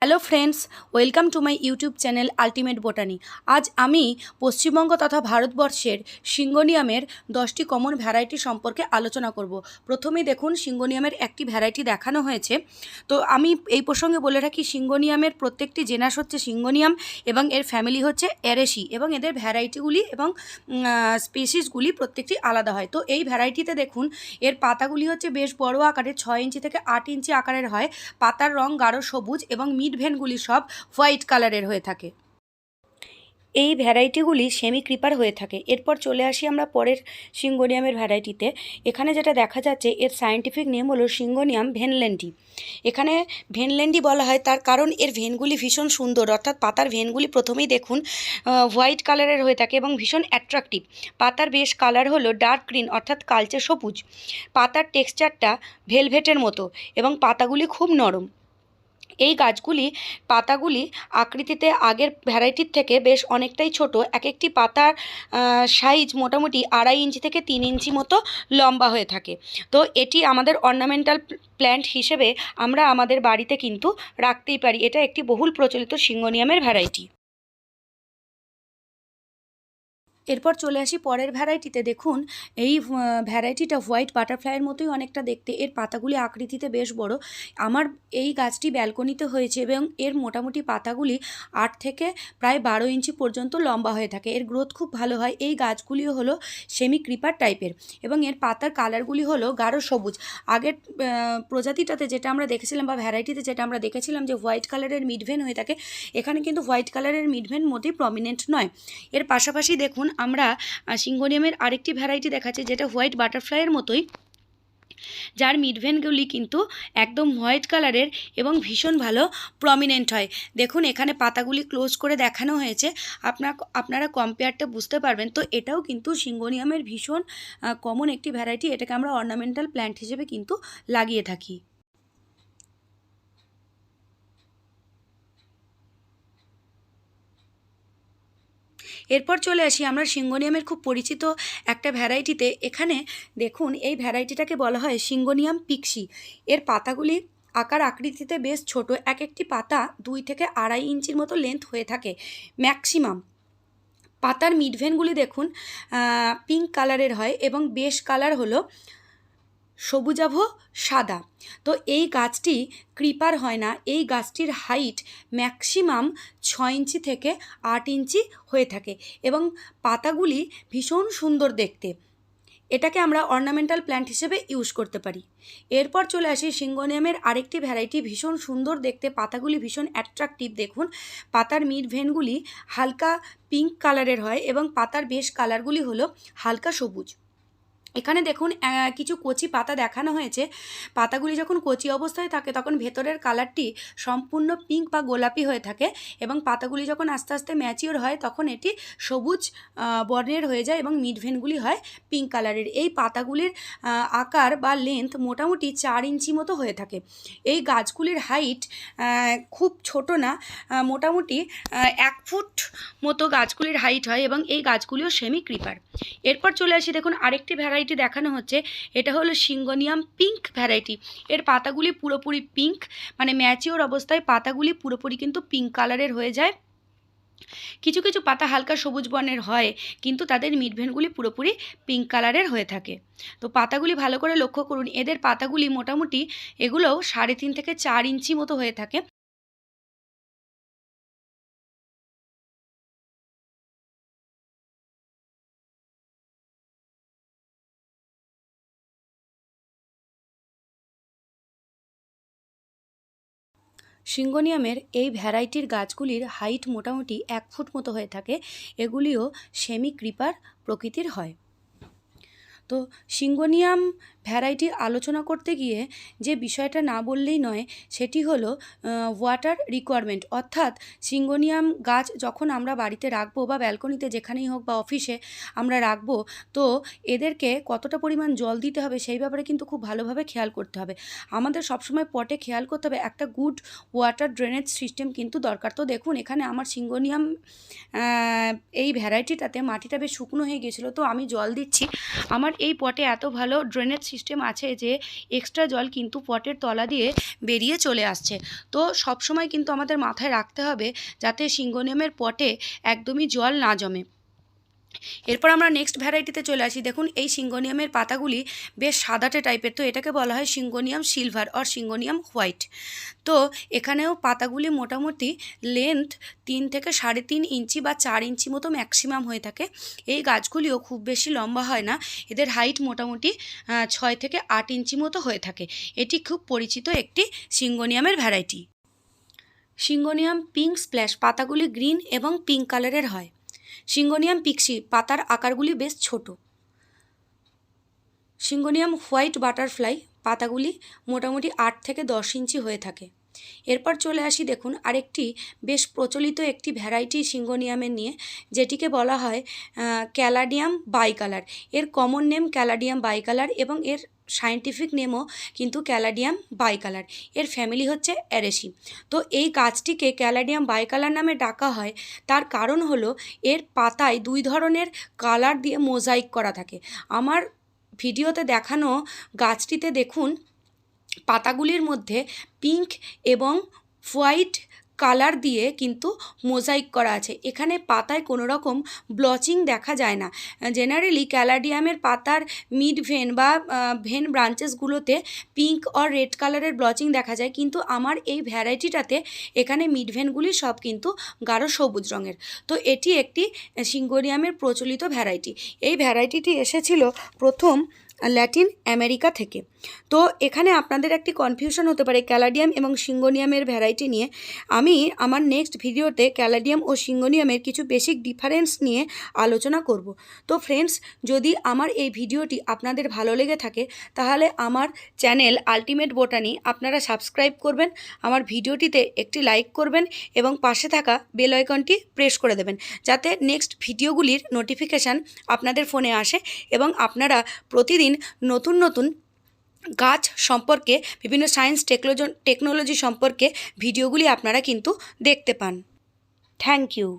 Hello friends, welcome to my YouTube channel ultimate botany. আজ আমি পশ্চিমবঙ্গ তথা ভারতবর্ষের সিঙ্গোনিয়ামের 10টি কমন ভ্যারাইটি সম্পর্কে আলোচনা করব। প্রথমেই দেখুন সিঙ্গোনিয়ামের একটি ভ্যারাইটি দেখানো হয়েছে। তো আমি এই প্রসঙ্গে বলে রাখি, সিঙ্গোনিয়ামের প্রত্যেকটি জেনাস হচ্ছে সিঙ্গোনিয়াম এবং এর ফ্যামিলি হচ্ছে অ্যারেসি এবং এদের ভ্যারাইটিগুলি এবং স্পিসিসগুলি প্রত্যেকটি আলাদা হয়। তো এই ভ্যারাইটিতে দেখুন এর পাতাগুলি হচ্ছে বেশ বড় আকারের, 6 ইঞ্চি থেকে 8 ইঞ্চি আকারের হয়। পাতার রং গাঢ় সবুজ এবং মিড ভেনগুলি সব হোয়াইট কালারের হয়ে থাকে। এই ভ্যারাইটিগুলি সেমি ক্রিপার হয়ে থাকে। এরপর চলে আসি আমরা পরের সিঙ্গোনিয়ামের ভ্যারাইটিতে। এখানে যেটা দেখা যাচ্ছে এর সায়েন্টিফিক নেম হলো সিঙ্গোনিয়াম ভেনল্যান্ডি। এখানে ভেনল্যান্ডি বলা হয় তার কারণ এর ভেনগুলি ভীষণ সুন্দর, অর্থাৎ পাতার ভেনগুলি প্রথমেই দেখুন হোয়াইট কালারের হয়ে থাকে এবং ভীষণ অ্যাট্রাকটিভ। পাতার বেশ কালার হলো ডার্ক গ্রিন অর্থাৎ কালচে সবুজ। পাতার টেক্সচারটা ভেলভেটের মতো এবং পাতাগুলি খুব নরম। এই পাতাগুলি আকৃতিতে আগের ভ্যারাইটির থেকে বেশ অনেকটাই ছোট। এক একটি পাতার সাইজ মোটামুটি 2.5 ইঞ্চি থেকে 3 ইঞ্চি মতো লম্বা হয়ে থাকে। তো এটি আমাদের অর্নামেন্টাল প্ল্যান্ট হিসেবে আমরা আমাদের বাড়িতে কিন্তু রাখতেই পারি। এটা একটি বহুল প্রচলিত সিঙ্গোনিয়ামের ভ্যারাইটি। এরপর চলে আসি পরের ভ্যারাইটিতে। দেখুন এই ভ্যারাইটিটা হোয়াইট বাটারফ্লাইয়ের মতোই অনেকটা দেখতে। এর পাতাগুলি আকৃতিতে বেশ বড়। আমার এই গাছটি ব্যালকনিতে হয়েছে এবং এর মোটামুটি পাতাগুলি 8 থেকে প্রায় 12 ইঞ্চি পর্যন্ত লম্বা হয়ে থাকে। এর গ্রোথ খুব ভালো হয়। এই গাছগুলিও হলো সেমি ক্রিপার টাইপের এবং এর পাতার কালারগুলি হলো গাঢ় সবুজ। আগের প্রজাতিটাতে যেটা আমরা দেখেছিলাম বা ভ্যারাইটিতে যেটা আমরা দেখেছিলাম যে হোয়াইট কালারের মিডভেন হয়ে থাকে, এখানে কিন্তু হোয়াইট কালারের মিডভেন মোটেই প্রমিনেন্ট নয়। এর পাশাপাশি দেখুন আমরা সিঙ্গোনিয়ামের আরেকটি ভ্যারাইটি দেখাচ্ছি যেটা হোয়াইট বাটারফ্লাইয়ের মতোই, যার মিডভেনগুলি কিন্তু একদম হোয়াইট কালারের এবং ভীষণ ভালো প্রমিনেন্ট হয়। দেখুন এখানে পাতাগুলি ক্লোজ করে দেখানো হয়েছে, আপনারা কম্পেয়ারটা বুঝতে পারবেন। তো এটাও কিন্তু সিঙ্গোনিয়ামের ভীষণ কমন একটি ভ্যারাইটি। এটাকে আমরা অর্নামেন্টাল প্ল্যান্ট হিসেবে কিন্তু লাগিয়ে থাকি। এরপর চলে আসি আমরা সিঙ্গোনিয়ামের খুব পরিচিত একটা ভ্যারাইটিতে। এখানে দেখুন এই ভ্যারাইটিটাকে বলা হয় সিঙ্গোনিয়াম পিক্সি। এর পাতাগুলি আকার আকৃতিতে বেশ ছোট। এক একটি পাতা 2 থেকে 2.5 ইঞ্চির মতো লেন্থ হয়ে থাকে ম্যাক্সিমাম। পাতার মিডভেনগুলি দেখুন পিঙ্ক কালারের হয় এবং বেশ কালার হলো সবুজাভ সাদা। তো এই গাছটি ক্রিপার হয় না। এই গাছটির হাইট ম্যাক্সিমাম 6 ইঞ্চি থেকে 8 ইঞ্চি হয়ে থাকে এবং পাতাগুলি ভীষণ সুন্দর দেখতে। এটাকে আমরা অর্নামেন্টাল প্ল্যান্ট হিসেবে ইউজ করতে পারি। এরপর চলে আসি সিঙ্গোনিয়ামের আরেকটি ভ্যারাইটি, ভীষণ সুন্দর দেখতে, পাতাগুলি ভীষণ অ্যাট্রাকটিভ। দেখুন পাতার মিড ভেনগুলি হালকা পিঙ্ক কালারের হয় এবং পাতার বেশ কালারগুলি হলো হালকা সবুজ। এখানে দেখুন কিছু কচি পাতা দেখানো হয়েছে। পাতাগুলি যখন কচি অবস্থায় থাকে তখন ভেতরের কালারটি সম্পূর্ণ পিঙ্ক বা গোলাপি হয়ে থাকে এবং পাতাগুলি যখন আস্তে আস্তে ম্যাচিওর হয় তখন এটি সবুজ বর্ণের হয়ে যায় এবং মিডভেনগুলি হয় পিঙ্ক কালারের। এই পাতাগুলির আকার বা লেন্থ মোটামুটি 4 ইঞ্চি মতো হয়ে থাকে। এই গাছগুলির হাইট খুব ছোট না, মোটামুটি 1 ফুট মতো গাছগুলির হাইট হয় এবং এই গাছগুলিও সেমি ক্রিপার। এরপর চলে আসি, দেখুন আরেকটি ভ্যারাইটি দেখানো হচ্ছে। এটা হলো সিঙ্গোনিয়াম পিঙ্ক ভ্যারাইটি। এর পাতাগুলি পুরোপুরি পিঙ্ক, মানে ম্যাচিওর অবস্থায় পাতাগুলি পুরোপুরি কিন্তু পিঙ্ক কালারের হয়ে যায়। কিছু কিছু পাতা হালকা সবুজ বর্ণের হয় কিন্তু তাদের মিডভেনগুলি পুরোপুরি পিঙ্ক কালারের হয়ে থাকে। তো পাতাগুলি ভালো করে লক্ষ্য করুন। এদের পাতাগুলি মোটামুটি এগুলোও 3.5 থেকে 4 ইঞ্চি মতো হয়ে থাকে। সিঙ্গোনিয়ামের এই ভ্যারাইটির গাছগুলির হাইট মোটামুটি 1 ফুট মতো হয়ে থাকে। এগুলিও সেমি ক্রিপার প্রকৃতির হয়। তো সিঙ্গোনিয়াম ভ্যারাইটি আলোচনা করতে গিয়ে যে বিষয়টা না বললেই নয় সেটি হলো ওয়াটার রিকোয়ারমেন্ট। অর্থাৎ সিঙ্গোনিয়াম গাছ যখন আমরা বাড়িতে রাখবো বা ব্যালকনিতে যেখানেই হোক বা অফিসে আমরা রাখবো, তো এদেরকে কতটা পরিমাণ জল দিতে হবে সেই ব্যাপারে কিন্তু খুব ভালোভাবে খেয়াল করতে হবে। আমাদের সবসময় পটে খেয়াল করতে হবে একটা গুড ওয়াটার ড্রেনেজ সিস্টেম কিন্তু দরকার। তো দেখুন এখানে আমার সিঙ্গোনিয়াম এই ভ্যারাইটিটাতে মাটিটা বেশ শুকনো হয়ে গেছিলো, তো আমি জল দিচ্ছি। আমার এই পটে এত ভালো ড্রেনেজ সিস্টেম আছে যে এক্সট্রা জল কিন্তু পটের তলা দিয়ে বেরিয়ে চলে আসছে। তো সবসময় কিন্তু আমাদের মাথায় রাখতে হবে যাতে সিঙ্গোনিয়ামের পটে একদমই জল না জমে। এরপর আমরা নেক্সট ভ্যারাইটিতে চলে আসি। দেখুন এই সিঙ্গোনিয়ামের পাতাগুলি বেশ সাদাটে টাইপের, তো এটাকে বলা হয় syngonium silver or syngonium white. তো এখানেও পাতাগুলি মোটামুটি লেন্থ 3 থেকে 3.5 ইঞ্চি বা 4 ইঞ্চি মতো ম্যাক্সিমাম হয়ে থাকে। এই গাছগুলিও খুব বেশি লম্বা হয় না, এদের হাইট মোটামুটি 6 থেকে 8 ইঞ্চি মতো হয়ে থাকে। এটি খুব পরিচিত একটি সিঙ্গোনিয়ামের ভ্যারাইটি। সিঙ্গোনিয়াম পিঙ্ক স্প্ল্যাশ, পাতাগুলি গ্রিন এবং পিঙ্ক কালারের হয়। সিঙ্গোনিয়াম পিক্সি, পাতার আকারগুলি বেশ ছোট। সিঙ্গোনিয়াম হোয়াইট বাটারফ্লাই, পাতাগুলি মোটামুটি 8 থেকে 10 ইঞ্চি হয়ে থাকে। এরপর চলে আসি দেখুন আরেকটি বেশ প্রচলিত একটি ভ্যারাইটি সিঙ্গোনিয়ামের নিয়ে, যেটিকে বলা হয় ক্যালাডিয়াম বাইকালার। এর কমন নেম ক্যালাডিয়াম বাইকালার এবং এর সায়েন্টিফিক নেমও কিন্তু ক্যালাডিয়াম বাইকালার। এর ফ্যামিলি হচ্ছে অ্যারেসি। তো এই গাছটিকে ক্যালাডিয়াম বাইকালার নামে ডাকা হয়, তার কারণ হলো এর পাতায় 2 ধরনের কালার দিয়ে মোজাইক করা থাকে। আমার ভিডিওতে দেখানো গাছটিতে দেখুন পাতাগুলির মধ্যে পিঙ্ক এবং হোয়াইট কালার দিয়ে কিন্তু মোজাইক করা আছে। এখানে পাতায় কোনো রকম ব্লচিং দেখা যায় না। জেনারেলি ক্যালাডিয়ামের পাতার মিড ভেন বা ভেন ব্রাঞ্চেসগুলোতে পিঙ্ক অর রেড কালারের ব্লচিং দেখা যায়, কিন্তু আমার এই ভ্যারাইটিটাতে এখানে মিড ভেনগুলি সব কিন্তু গাঢ় সবুজ রঙের। তো এটি একটি সিঙ্গোনিয়ামের প্রচলিত ভ্যারাইটি। এই ভ্যারাইটিটি এসেছিল প্রথম ল্যাটিন আমেরিকা থেকে। তো এখানে আপনাদের একটি কনফিউশন হতে পারে ক্যালাডিয়াম এবং সিঙ্গোনিয়ামের ভ্যারাইটি নিয়ে। আমি আমার নেক্সট ভিডিওতে ক্যালাডিয়াম ও সিঙ্গোনিয়ামের কিছু বেসিক ডিফারেন্স নিয়ে আলোচনা করব। তো ফ্রেন্ডস, যদি আমার এই ভিডিওটি আপনাদের ভালো লেগে থাকে তাহলে আমার চ্যানেল আলটিমেট বোটানি আপনারা সাবস্ক্রাইব করবেন, আমার ভিডিওটিতে একটি লাইক করবেন এবং পাশে থাকা বেল আইকনটি প্রেস করে দেবেন, যাতে নেক্সট ভিডিওগুলির নোটিফিকেশান আপনাদের ফোনে আসে এবং আপনারা প্রতিদিন নতুন নতুন গাছ সম্পর্কে, বিভিন্ন সায়েন্স টেকনোলজি সম্পর্কে ভিডিওগুলি আপনারা কিন্তু দেখতে পান। Thank you.